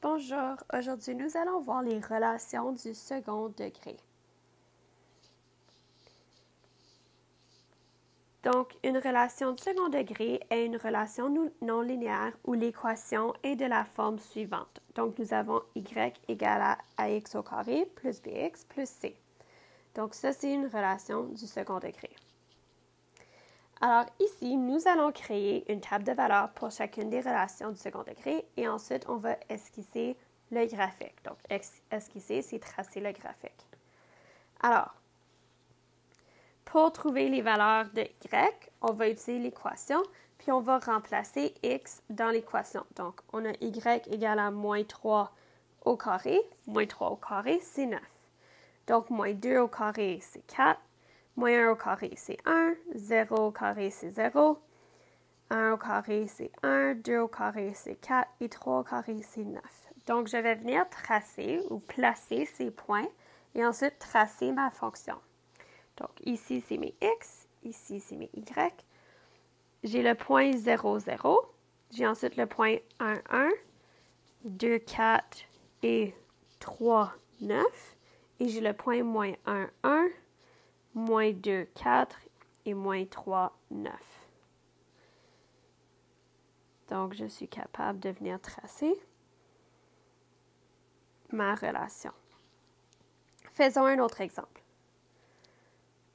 Bonjour, aujourd'hui nous allons voir les relations du second degré. Donc, une relation du second degré est une relation non linéaire où l'équation est de la forme suivante. Donc, nous avons y égale à ax au carré plus bx plus c. Donc, ça, c'est une relation du second degré. Alors ici, nous allons créer une table de valeurs pour chacune des relations du second degré et ensuite, on va esquisser le graphique. Donc, esquisser, c'est tracer le graphique. Alors, pour trouver les valeurs de y, on va utiliser l'équation, puis on va remplacer x dans l'équation. Donc, on a y égale à moins 3 au carré. Moins 3 au carré, c'est 9. Donc, moins 2 au carré, c'est 4. Moins 1 au carré, c'est 1. 0 au carré, c'est 0. 1 au carré, c'est 1. 2 au carré, c'est 4. Et 3 au carré, c'est 9. Donc, je vais venir tracer ou placer ces points et ensuite tracer ma fonction. Donc, ici, c'est mes x. Ici, c'est mes y. J'ai le point 0, 0. J'ai ensuite le point 1, 1. 2, 4 et 3, 9. Et j'ai le point moins 1, 1. Moins 2, 4 et moins 3, 9. Donc, je suis capable de venir tracer ma relation. Faisons un autre exemple.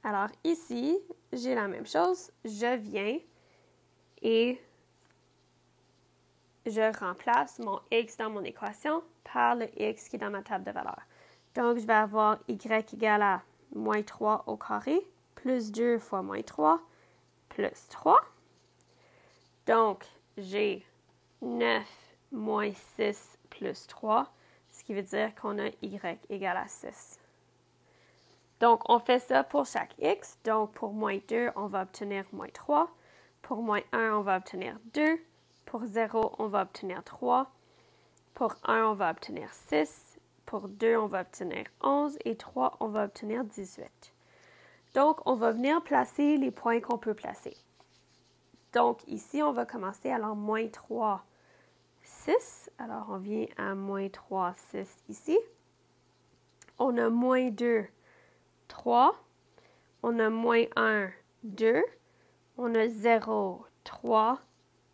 Alors, ici, j'ai la même chose. Je viens et je remplace mon x dans mon équation par le x qui est dans ma table de valeurs. Donc, je vais avoir y égale à moins 3 au carré, plus 2 fois moins 3, plus 3. Donc, j'ai 9 moins 6 plus 3, ce qui veut dire qu'on a y égale à 6. Donc, on fait ça pour chaque x. Donc, pour moins 2, on va obtenir moins 3. Pour moins 1, on va obtenir 2. Pour 0, on va obtenir 3. Pour 1, on va obtenir 6. Pour 2, on va obtenir 11. Et 3, on va obtenir 18. Donc, on va venir placer les points qu'on peut placer. Donc, ici, on va commencer à moins 3, 6. Alors, on vient à moins 3, 6 ici. On a moins 2, 3. On a moins 1, 2. On a 0, 3.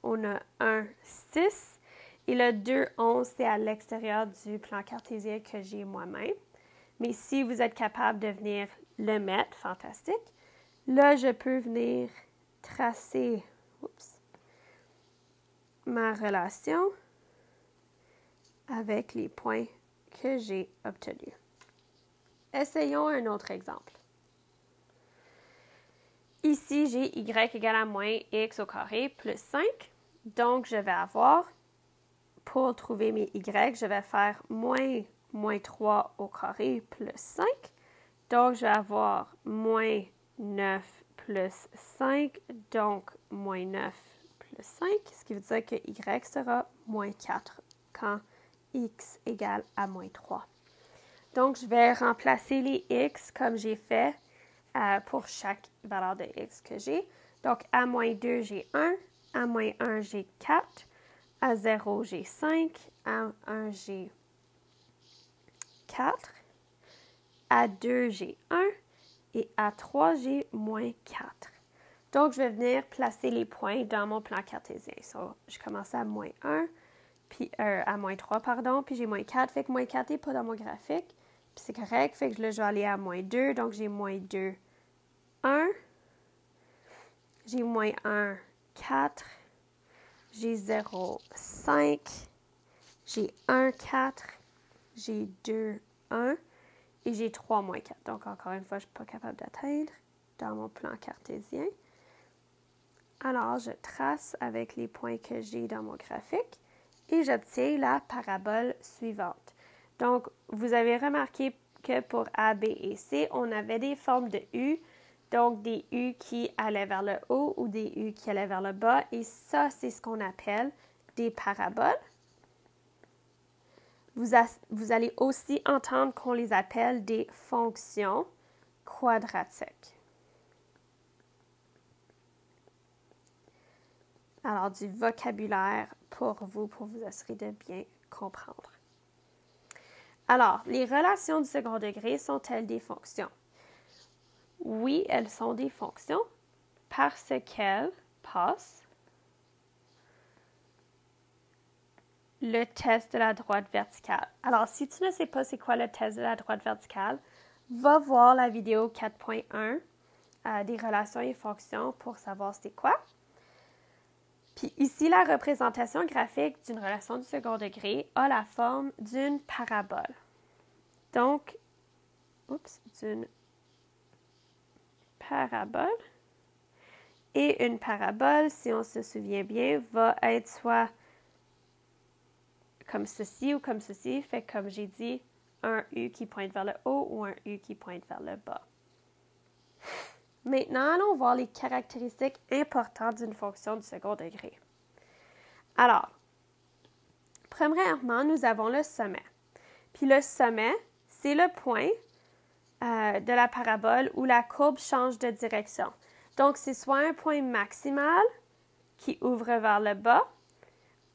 On a 1, 6. Et le 2, 11, c'est à l'extérieur du plan cartésien que j'ai moi-même. Mais si vous êtes capable de venir le mettre, fantastique. Là, je peux venir tracer ma relation avec les points que j'ai obtenus. Essayons un autre exemple. Ici, j'ai y égale à moins x au carré plus 5. Donc, je vais avoir, pour trouver mes y, je vais faire moins 3 au carré plus 5. Donc, je vais avoir moins 9 plus 5, donc moins 9 plus 5, ce qui veut dire que y sera moins 4 quand x égale à moins 3. Donc, je vais remplacer les x comme j'ai fait pour chaque valeur de x que j'ai. Donc, à moins 2, j'ai 1. À moins 1, j'ai 4. À 0, j'ai 5. À 1, j'ai 4. À 2, j'ai 1. Et à 3, j'ai moins 4. Donc, je vais venir placer les points dans mon plan cartésien. Je commence à moins 1, puis à moins 3, pardon, puis j'ai moins 4. Fait que moins 4 n'est pas dans mon graphique. Puis c'est correct. Fait que là, je vais aller à moins 2. Donc, j'ai moins 2, 1. J'ai moins 1, 4. J'ai 0, 5. J'ai 1, 4. J'ai 2, 1. Et j'ai 3 moins 4. Donc, encore une fois, je ne suis pas capable d'atteindre dans mon plan cartésien. Alors, je trace avec les points que j'ai dans mon graphique et j'obtiens la parabole suivante. Donc, vous avez remarqué que pour A, B et C, on avait des formes de U, donc des U qui allaient vers le haut ou des U qui allaient vers le bas. Et ça, c'est ce qu'on appelle des paraboles. Vous allez aussi entendre qu'on les appelle des fonctions quadratiques. Alors, du vocabulaire pour vous assurer de bien comprendre. Alors, les relations du second degré sont-elles des fonctions? Oui, elles sont des fonctions parce qu'elles passent le test de la droite verticale. Alors, si tu ne sais pas c'est quoi le test de la droite verticale, va voir la vidéo 4.1 des relations et fonctions pour savoir c'est quoi. Puis ici, la représentation graphique d'une relation du second degré a la forme d'une parabole. Donc, d'une parabole. Et une parabole, si on se souvient bien, va être soit comme ceci ou comme ceci. Fait comme j'ai dit, un U qui pointe vers le haut ou un U qui pointe vers le bas. Maintenant, allons voir les caractéristiques importantes d'une fonction du second degré. Alors, premièrement, nous avons le sommet. Puis le sommet, c'est le point de la parabole où la courbe change de direction. Donc, c'est soit un point maximal qui ouvre vers le bas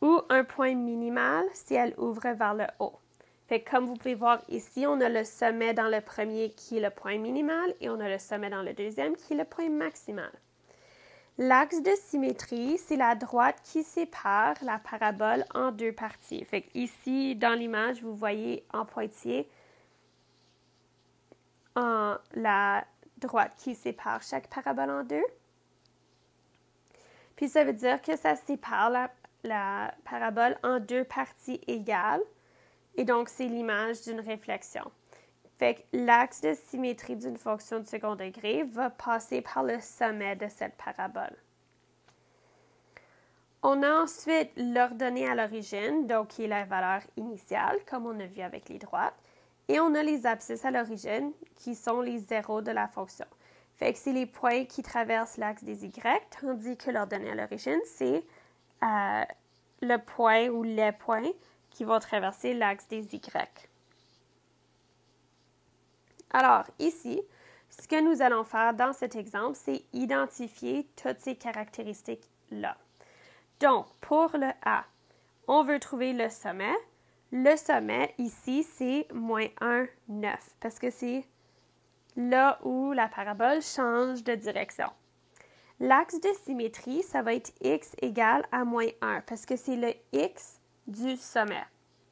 ou un point minimal si elle ouvre vers le haut. Fait que comme vous pouvez voir ici, on a le sommet dans le premier qui est le point minimal et on a le sommet dans le deuxième qui est le point maximal. L'axe de symétrie, c'est la droite qui sépare la parabole en deux parties. Fait que ici, dans l'image, vous voyez en pointillé la droite qui sépare chaque parabole en deux. Puis ça veut dire que ça sépare la parabole en deux parties égales. Et donc, c'est l'image d'une réflexion. Fait que l'axe de symétrie d'une fonction de second degré va passer par le sommet de cette parabole. On a ensuite l'ordonnée à l'origine, donc qui est la valeur initiale, comme on a vu avec les droites. Et on a les abscisses à l'origine, qui sont les zéros de la fonction. Fait que c'est les points qui traversent l'axe des Y, tandis que l'ordonnée à l'origine, c'est le point ou les points qui vont traverser l'axe des Y. Alors, ici, ce que nous allons faire dans cet exemple, c'est identifier toutes ces caractéristiques-là. Donc, pour le A, on veut trouver le sommet. Le sommet, ici, c'est moins 1, 9, parce que c'est là où la parabole change de direction. L'axe de symétrie, ça va être x égale à moins 1, parce que c'est le x du sommet,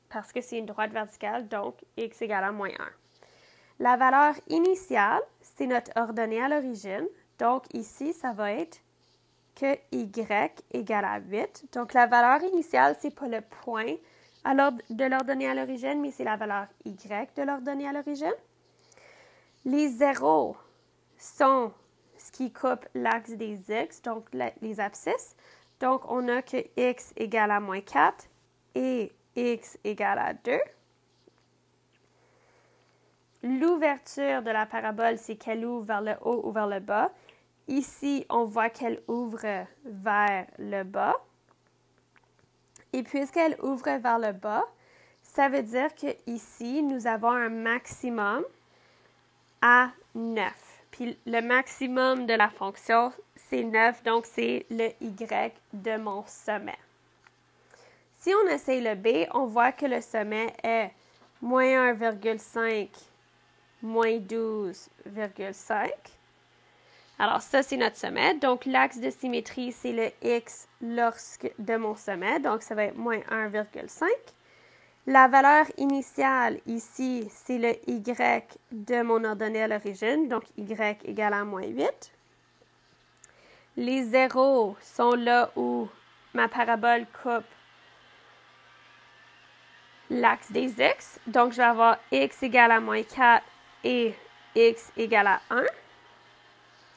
parce que c'est une droite verticale, donc x égale à moins 1. La valeur initiale, c'est notre ordonnée à l'origine. Donc, ici, ça va être que y égale à 8. Donc, la valeur initiale, ce n'est pas le point de l'ordonnée à l'origine, mais c'est la valeur y de l'ordonnée à l'origine. Les zéros sont ce qui coupe l'axe des x, donc les abscisses. Donc, on a que x égale à moins 4 et x égale à 2. L'ouverture de la parabole, c'est qu'elle ouvre vers le haut ou vers le bas. Ici, on voit qu'elle ouvre vers le bas. Et puisqu'elle ouvre vers le bas, ça veut dire qu'ici, nous avons un maximum à 9. Puis le maximum de la fonction, c'est 9, donc c'est le y de mon sommet. Si on essaye le B, on voit que le sommet est moins 1,5 moins 12,5. Alors, ça, c'est notre sommet. Donc, l'axe de symétrie, c'est le x de mon sommet. Donc, ça va être moins 1,5. La valeur initiale, ici, c'est le y de mon ordonnée à l'origine. Donc, y égale à moins 8. Les zéros sont là où ma parabole coupe l'axe des x. Donc, je vais avoir x égale à moins 4 et x égale à 1.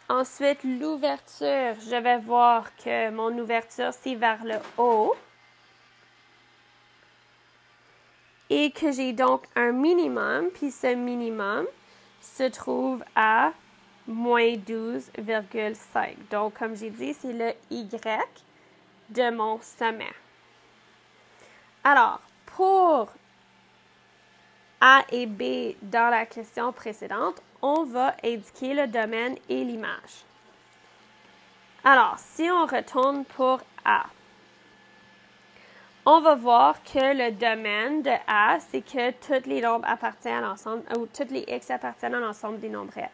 Ensuite, l'ouverture, je vais voir que mon ouverture, c'est vers le haut. Et que j'ai donc un minimum, puis ce minimum se trouve à moins 12,5. Donc, comme j'ai dit, c'est le y de mon sommet. Alors, pour A et B dans la question précédente, on va indiquer le domaine et l'image. Alors, si on retourne pour A, on va voir que le domaine de A, c'est que tous les nombres appartiennent à l'ensemble, ou tous les x appartiennent à l'ensemble des nombres réels.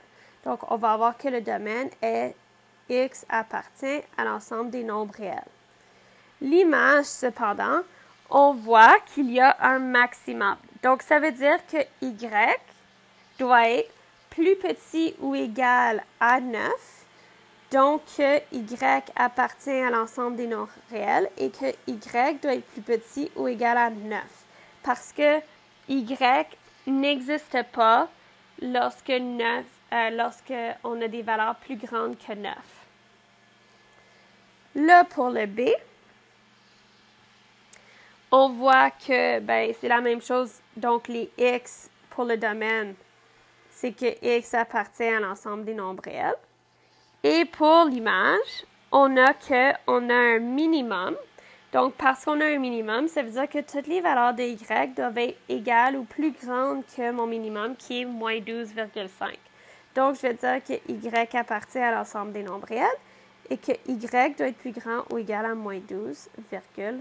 Donc, on va voir que le domaine est x appartient à l'ensemble des nombres réels. L'image, cependant, on voit qu'il y a un maximum. Donc, ça veut dire que y doit être plus petit ou égal à 9. Donc, y appartient à l'ensemble des nombres réels et que y doit être plus petit ou égal à 9. Parce que y n'existe pas lorsque on a des valeurs plus grandes que 9. Là, pour le B, on voit que c'est la même chose. Donc, les x pour le domaine, c'est que x appartient à l'ensemble des nombres réels. Et pour l'image, on a un minimum. Donc, parce qu'on a un minimum, ça veut dire que toutes les valeurs de y doivent être égales ou plus grandes que mon minimum, qui est moins 12,5. Donc, je vais dire que y appartient à l'ensemble des nombres réels et que y doit être plus grand ou égal à moins 12,5.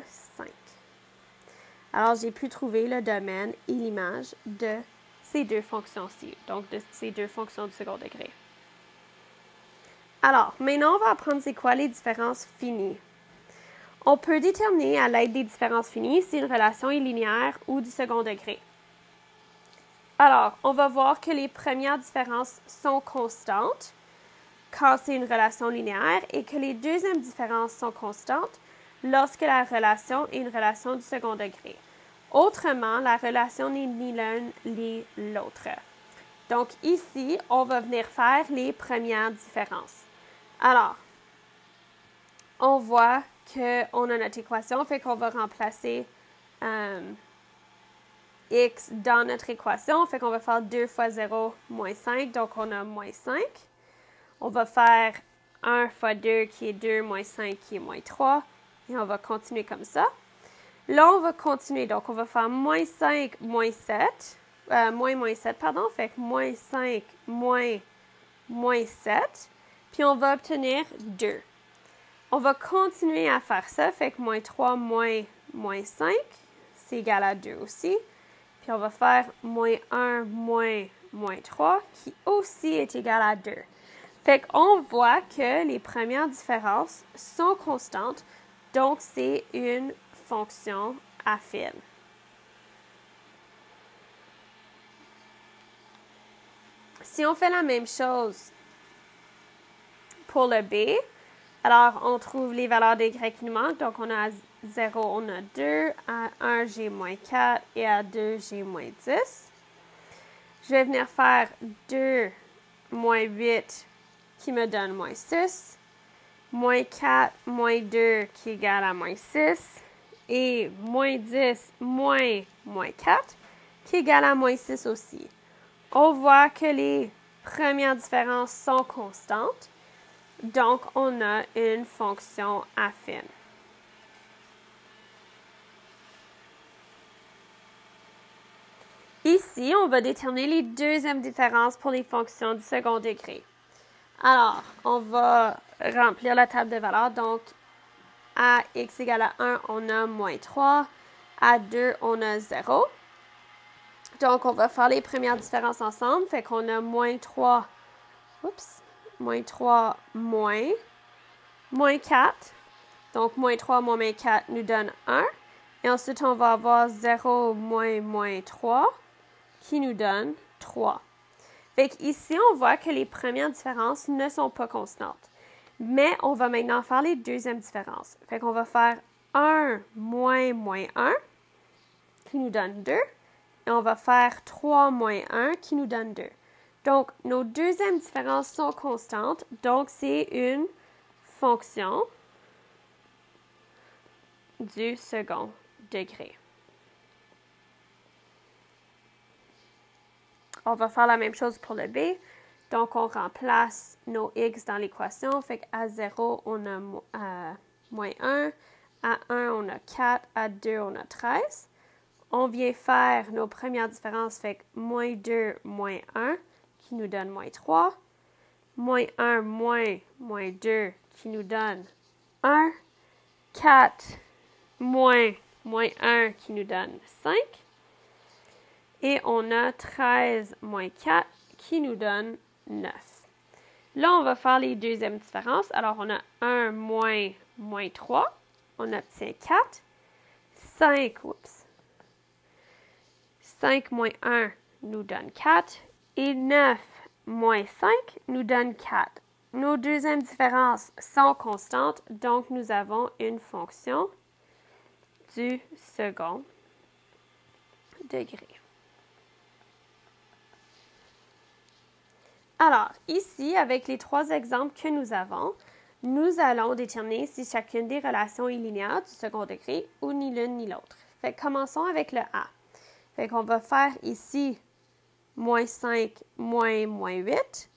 Alors, j'ai pu trouver le domaine et l'image de ces deux fonctions-ci, donc de ces deux fonctions du second degré. Alors, maintenant, on va apprendre c'est quoi les différences finies. On peut déterminer à l'aide des différences finies si une relation est linéaire ou du second degré. Alors, on va voir que les premières différences sont constantes quand c'est une relation linéaire et que les deuxièmes différences sont constantes lorsque la relation est une relation du second degré. Autrement, la relation n'est ni l'un ni l'autre. Donc ici, on va venir faire les premières différences. Alors, on voit qu'on a notre équation, fait qu'on va remplacer x dans notre équation, fait qu'on va faire 2 fois 0, moins 5, donc on a moins 5. On va faire 1 fois 2 qui est 2, moins 5 qui est moins 3, et on va continuer comme ça. Là, on va continuer, donc on va faire moins 5, moins 7, moins 7, pardon, fait que moins 5, moins 7, puis on va obtenir 2. On va continuer à faire ça, fait que moins 3, moins 5, c'est égal à 2 aussi. Puis on va faire moins 1, moins 3, qui aussi est égal à 2. Fait qu'on voit que les premières différences sont constantes, donc c'est une fonction affine. Si on fait la même chose pour le B, alors on trouve les valeurs des y qui nous manquent. Donc on a à 0, on a 2, à 1, j'ai moins 4 et à 2, j'ai moins 10. Je vais venir faire 2 moins 8 qui me donne moins 6, moins 4, moins 2 qui est égal à moins 6, et moins 10, moins 4 qui est égal à moins 6 aussi. On voit que les premières différences sont constantes, donc on a une fonction affine. Ici, on va déterminer les deuxièmes différences pour les fonctions du second degré. Alors, on va remplir la table de valeurs. Donc, à x égale à 1, on a moins 3. À 2, on a 0. Donc, on va faire les premières différences ensemble. Fait qu'on a moins 3, moins 3, moins 4. Donc, moins 3 moins 4 nous donne 1. Et ensuite, on va avoir 0 moins 3 qui nous donne 3. Fait qu'ici, on voit que les premières différences ne sont pas constantes. Mais on va maintenant faire les deuxièmes différences. Fait qu'on va faire 1 moins 1 qui nous donne 2. Et on va faire 3 moins 1 qui nous donne 2. Donc, nos deuxièmes différences sont constantes. Donc, c'est une fonction du second degré. On va faire la même chose pour le B. Donc, on remplace nos x dans l'équation. Fait qu'à 0, on a moins 1. À 1, on a 4. À 2, on a 13. On vient faire nos premières différences. Fait que moins 2, moins 1, qui nous donne moins 3. Moins 1, moins 2, qui nous donne 1. 4, moins moins 1 qui nous donne 5. Et on a 13 moins 4 qui nous donne 9. Là, on va faire les deuxièmes différences. Alors, on a 1 moins 3. On obtient 4. 5 moins 1 nous donne 4. Et 9 moins 5 nous donne 4. Nos deuxièmes différences sont constantes, donc nous avons une fonction du second degré. Alors, ici, avec les trois exemples que nous avons, nous allons déterminer si chacune des relations est linéaire du second degré ou ni l'une ni l'autre. Fait que commençons avec le A. Fait qu'on va faire ici moins 5 moins 8.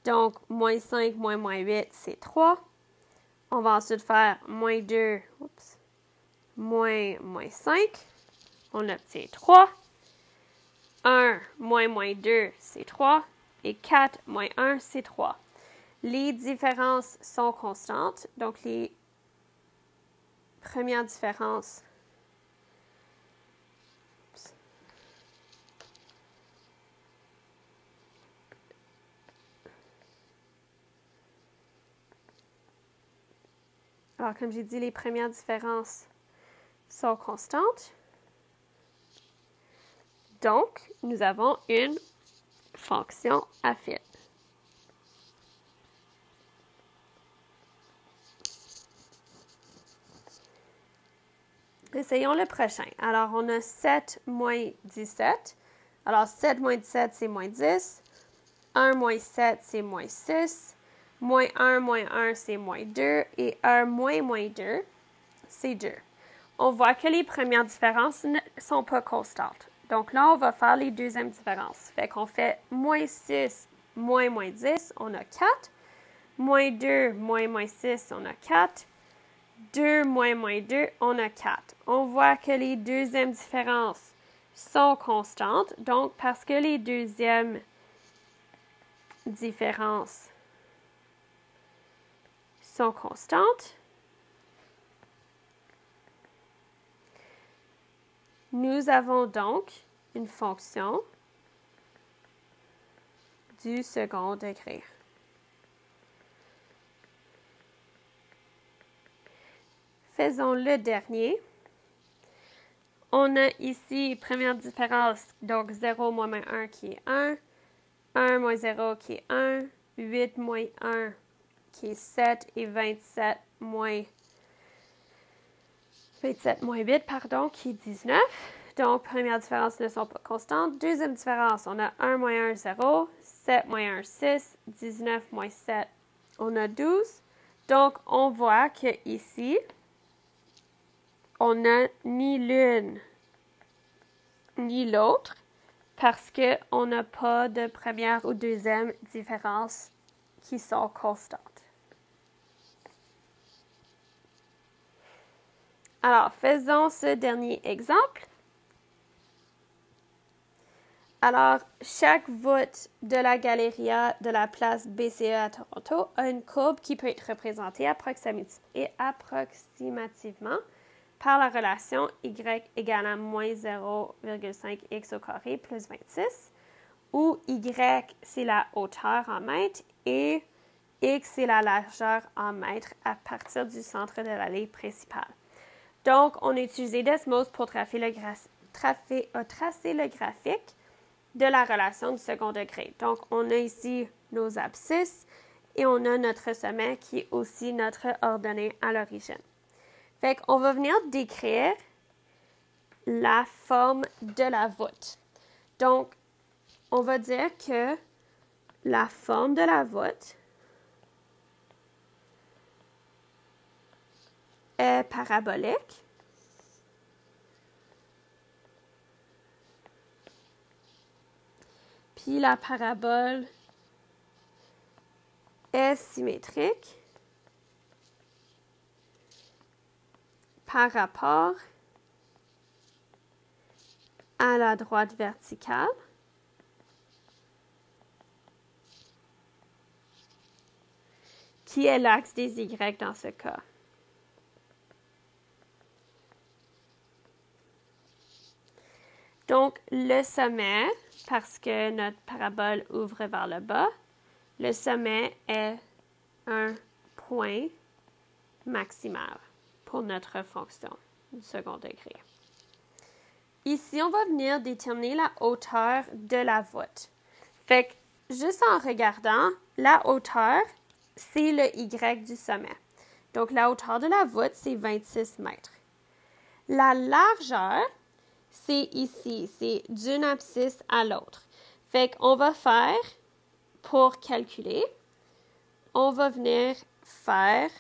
Donc, moins 5 moins 8, c'est 3. On va ensuite faire moins 2, moins 5. On obtient 3. 1 moins 2, c'est 3. Et 4 moins 1, c'est 3. Les différences sont constantes. Donc, les premières différences alors, comme j'ai dit, les premières différences sont constantes. Donc, nous avons une fonction affine. Essayons le prochain. Alors, on a 7 moins 17. Alors, 7 moins 17, c'est moins 10. 1 moins 7, c'est moins 6. Moins 1, c'est moins 2. Et 1 moins 2, c'est 2. On voit que les premières différences ne sont pas constantes. Donc là, on va faire les deuxièmes différences. Fait qu'on fait moins 6 moins 10, on a 4. Moins 2 moins 6, on a 4. 2 moins 2, on a 4. On voit que les deuxièmes différences sont constantes. Donc, parce que les deuxièmes différences sont constantes, nous avons donc une fonction du second degré. Faisons le dernier. On a ici, première différence, donc 0 moins 1 qui est 1, 1 moins 0 qui est 1, 8 moins 1 qui est 7 et 27 moins 8, qui est 19. Donc, première différence ne sont pas constantes. Deuxième différence, on a 1 moins 1, 0, 7 moins 1, 6, 19 moins 7, on a 12. Donc, on voit que ici, on n'a ni l'une ni l'autre parce qu'on n'a pas de première ou deuxième différence qui sont constantes. Alors, faisons ce dernier exemple. Alors, chaque voûte de la Galleria de la place BCE à Toronto a une courbe qui peut être représentée approximativement par la relation y égale à moins 0,5 x au carré plus 26, où y c'est la hauteur en mètres et x c'est la largeur en mètres à partir du centre de l'allée principale. Donc, on a utilisé Desmos pour tracer le graphique de la relation du second degré. Donc, on a ici nos abscisses et on a notre sommet qui est aussi notre ordonnée à l'origine. Fait qu'on va venir décrire la forme de la voûte. Donc, on va dire que la forme de la voûte est parabolique. Puis la parabole est symétrique par rapport à la droite verticale qui est l'axe des Y dans ce cas. Donc, le sommet, parce que notre parabole ouvre vers le bas, le sommet est un point maximal pour notre fonction du second degré. Ici, on va venir déterminer la hauteur de la voûte. Fait que, juste en regardant, la hauteur, c'est le Y du sommet. Donc, la hauteur de la voûte, c'est 26 mètres. La largeur, c'est ici, c'est d'une abscisse à l'autre. Fait qu'on va faire, pour calculer, on va venir faire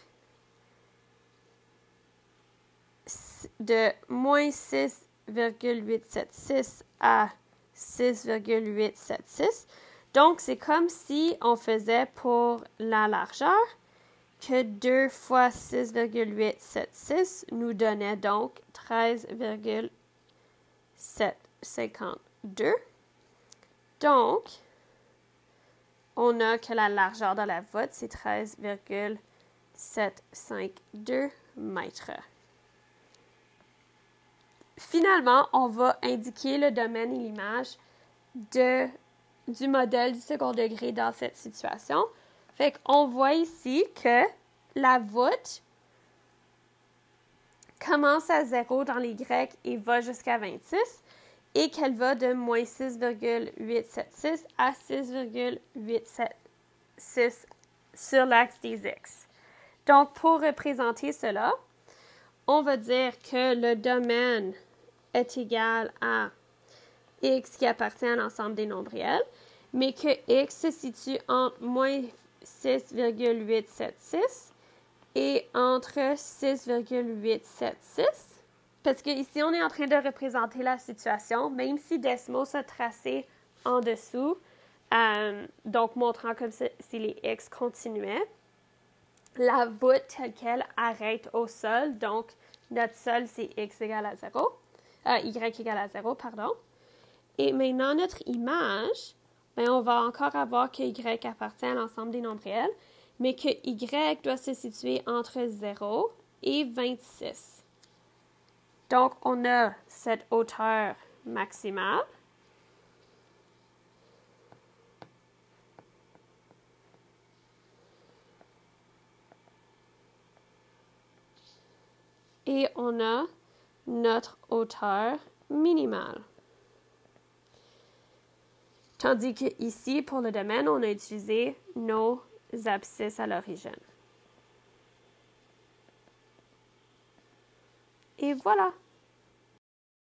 de moins 6,876 à 6,876. Donc, c'est comme si on faisait pour la largeur que 2 fois 6,876 nous donnait donc 13,752. Donc, on a que la largeur de la voûte, c'est 13,752 mètres. Finalement, on va indiquer le domaine et l'image du modèle du second degré dans cette situation. Fait qu'on voit ici que la voûte commence à 0 dans les Grecs et va jusqu'à 26 et qu'elle va de moins 6,876 à 6,876 sur l'axe des X. Donc, pour représenter cela, on va dire que le domaine est égal à X qui appartient à l'ensemble des nombres réels, mais que X se situe entre moins 6,876 et entre 6,876. Parce qu'ici, on est en train de représenter la situation, même si Desmos a tracé en dessous, donc montrant comme si les X continuaient. La voûte telle qu'elle arrête au sol, donc notre sol, c'est X égale à 0. Y égale à 0, pardon. Et maintenant, notre image, bien, on va encore avoir que Y appartient à l'ensemble des nombres réels, mais que Y doit se situer entre 0 et 26. Donc, on a cette hauteur maximale. Et on a notre hauteur minimale. Tandis que ici, pour le domaine, on a utilisé nos abscisses à l'origine. Et voilà!